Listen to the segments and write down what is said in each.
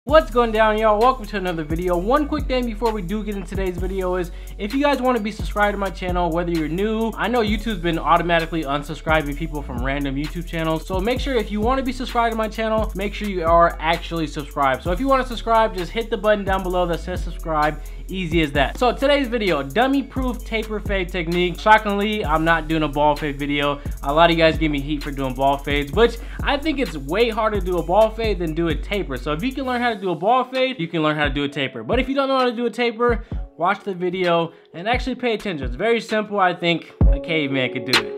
What's going down, y'all? Welcome to another video. One quick thing before we do get into today's video is if you guys want to be subscribed to my channel, whether you're new, I know YouTube's been automatically unsubscribing people from random YouTube channels, so make sure if you want to be subscribed to my channel, make sure you are actually subscribed. So if you want to subscribe, just hit the button down below that says subscribe. Easy as that. So today's video, dummy proof taper fade technique. Shockingly, I'm not doing a ball fade video. A lot of you guys give me heat for doing ball fades, which I think it's way harder to do a ball fade than do a taper. So if you can learn how to do a ball fade, you can learn how to do a taper. But if you don't know how to do a taper, watch the video and actually pay attention. It's very simple. I think a caveman could do it.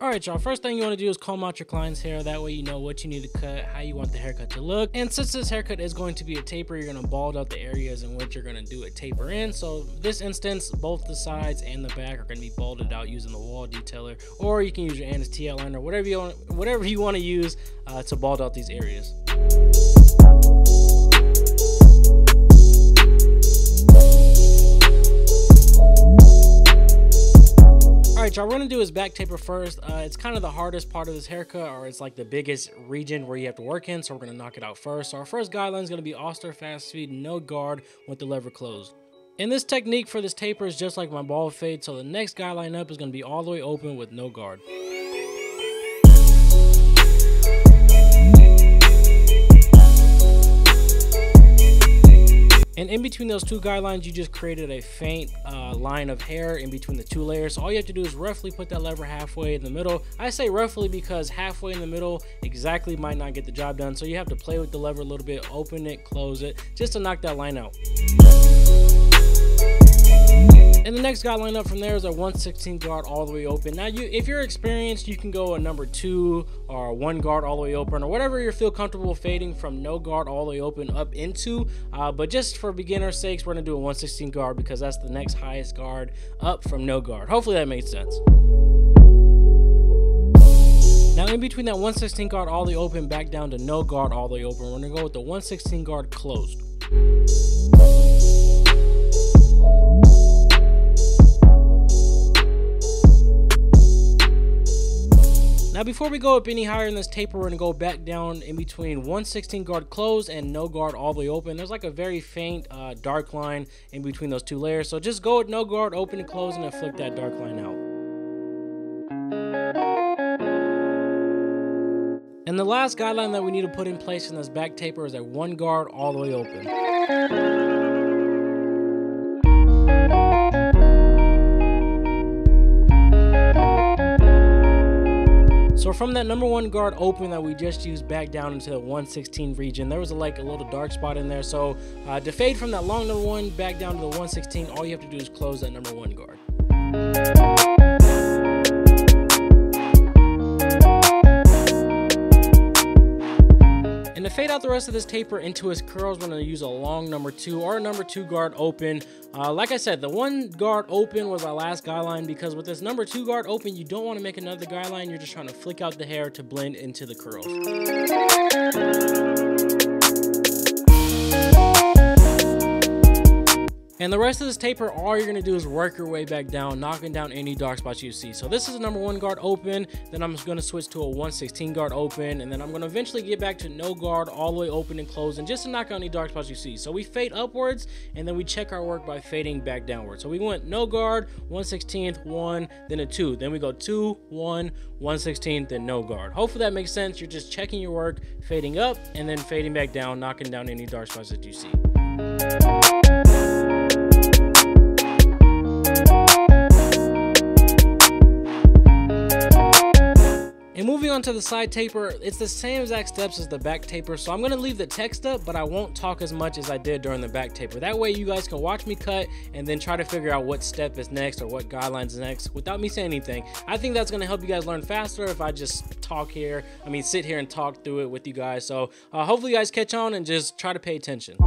Alright, y'all, first thing you want to do is comb out your client's hair. That way you know what you need to cut, how you want the haircut to look. And since this haircut is going to be a taper, you're going to bald out the areas in which you're going to do a taper in. So this instance, both the sides and the back are going to be balded out using the wall detailer, or you can use your anesthesia liner, whatever you want to use to bald out these areas. Alright, y'all, what we're gonna do is back taper first. It's kind of the hardest part of this haircut, or it's like the biggest region where you have to work in, so we're gonna knock it out first. So our first guideline is gonna be austere fast speed, no guard with the lever closed. And this technique for this taper is just like my ball fade, so the next guideline up is gonna be all the way open with no guard. And in between those two guidelines, you just created a faint line of hair in between the two layers. So all you have to do is roughly put that lever halfway in the middle. I say roughly because halfway in the middle exactly might not get the job done. So you have to play with the lever a little bit, open it, close it, just to knock that line out. And the next guideline up from there is a 1/16 guard all the way open. Now, if you're experienced, you can go a number 2 or 1 guard all the way open, or whatever you feel comfortable fading from no guard all the way open up into. But just for beginner's sakes, we're gonna do a 1/16 guard because that's the next highest guard up from no guard. Hopefully that made sense. Now, in between that 1/16 guard all the way open back down to no guard all the way open, we're gonna go with the 1/16 guard closed. Now, before we go up any higher in this taper, we're gonna go back down in between 1/16 guard closed and no guard all the way open. There's like a very faint dark line in between those two layers. So just go with no guard open and close and then flick that dark line out. And the last guideline that we need to put in place in this back taper is a 1 guard all the way open. So from that number 1 guard open that we just used back down into the 1/16 region, there was like a little dark spot in there. So to fade from that long number 1 back down to the 1/16, all you have to do is close that number 1 guard. And to fade out the rest of this taper into his curls, we're going to use a long number 2 or a number 2 guard open. Like I said, the 1 guard open was our last guideline because with this number 2 guard open, you don't want to make another guideline. You're just trying to flick out the hair to blend into the curls. And the rest of this taper, all you're going to do is work your way back down, knocking down any dark spots you see. So this is a number 1 guard open, then I'm just going to switch to a 1/16 guard open, and then I'm going to eventually get back to no guard all the way open and closing just to knock out any dark spots you see. So we fade upwards, and then we check our work by fading back downwards. So we went no guard, 1/16, 1, then a 2. Then we go 2, 1, 1/16, then no guard. Hopefully that makes sense. You're just checking your work, fading up, and then fading back down, knocking down any dark spots that you see. And moving on to the side taper, it's the same exact steps as the back taper. So I'm going to leave the text up, but I won't talk as much as I did during the back taper. That way you guys can watch me cut and then try to figure out what step is next or what guidelines is next without me saying anything. I think that's going to help you guys learn faster if I just talk here. Sit here and talk through it with you guys. So hopefully you guys catch on and just try to pay attention.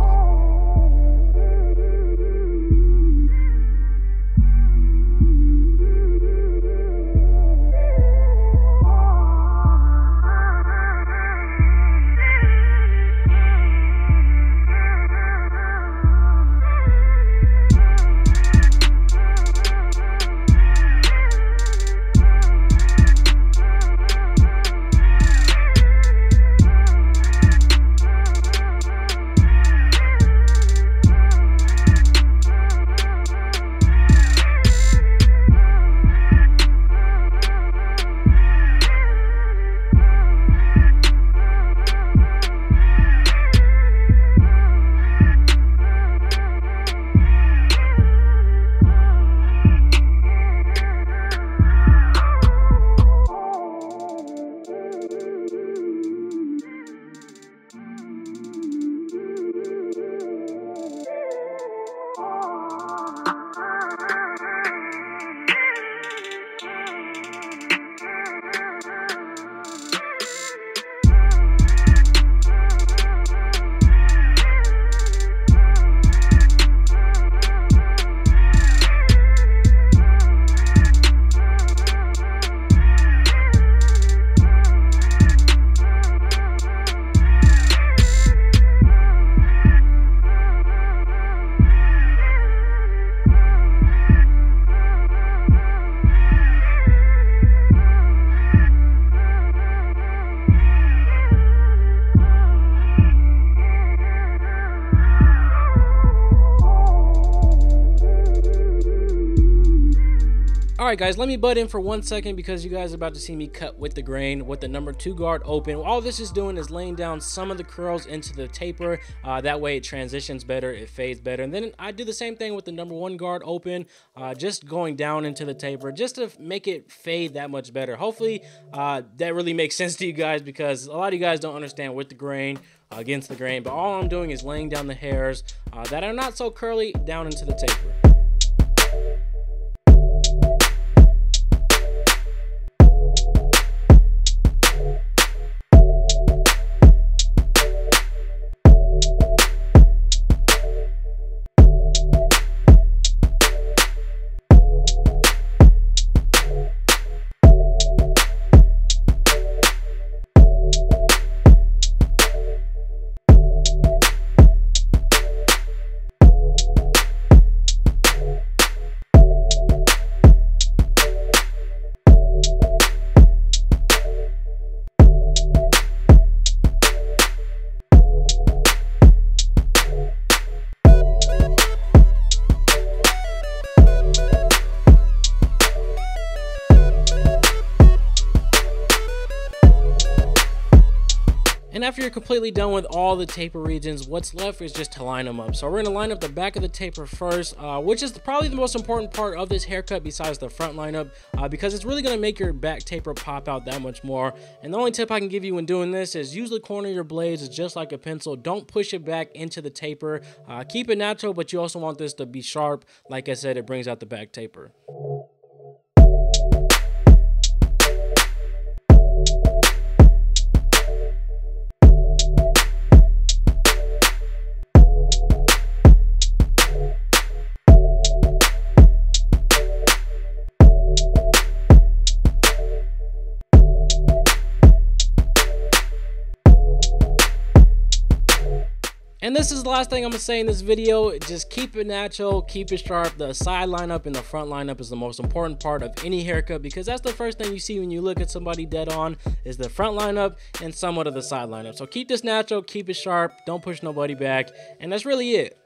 Alright guys, let me butt in for 1 second because you guys are about to see me cut with the grain with the number 2 guard open. All this is doing is laying down some of the curls into the taper. That way it transitions better, it fades better. And then I do the same thing with the number 1 guard open, just going down into the taper just to make it fade that much better. Hopefully that really makes sense to you guys, because a lot of you guys don't understand with the grain, against the grain. But all I'm doing is laying down the hairs that are not so curly down into the taper. And after you're completely done with all the taper regions, what's left is just to line them up. So we're gonna line up the back of the taper first, which is probably the most important part of this haircut besides the front lineup, because it's really gonna make your back taper pop out that much more. And the only tip I can give you when doing this is use the corner of your blades just like a pencil. Don't push it back into the taper. Keep it natural, but you also want this to be sharp. Like I said, it brings out the back taper. And this is the last thing I'm gonna say in this video. Just keep it natural, keep it sharp. The side lineup and the front lineup is the most important part of any haircut, because that's the first thing you see when you look at somebody dead on, is the front lineup and somewhat of the side lineup. So keep this natural, keep it sharp, don't push nobody back, and that's really it.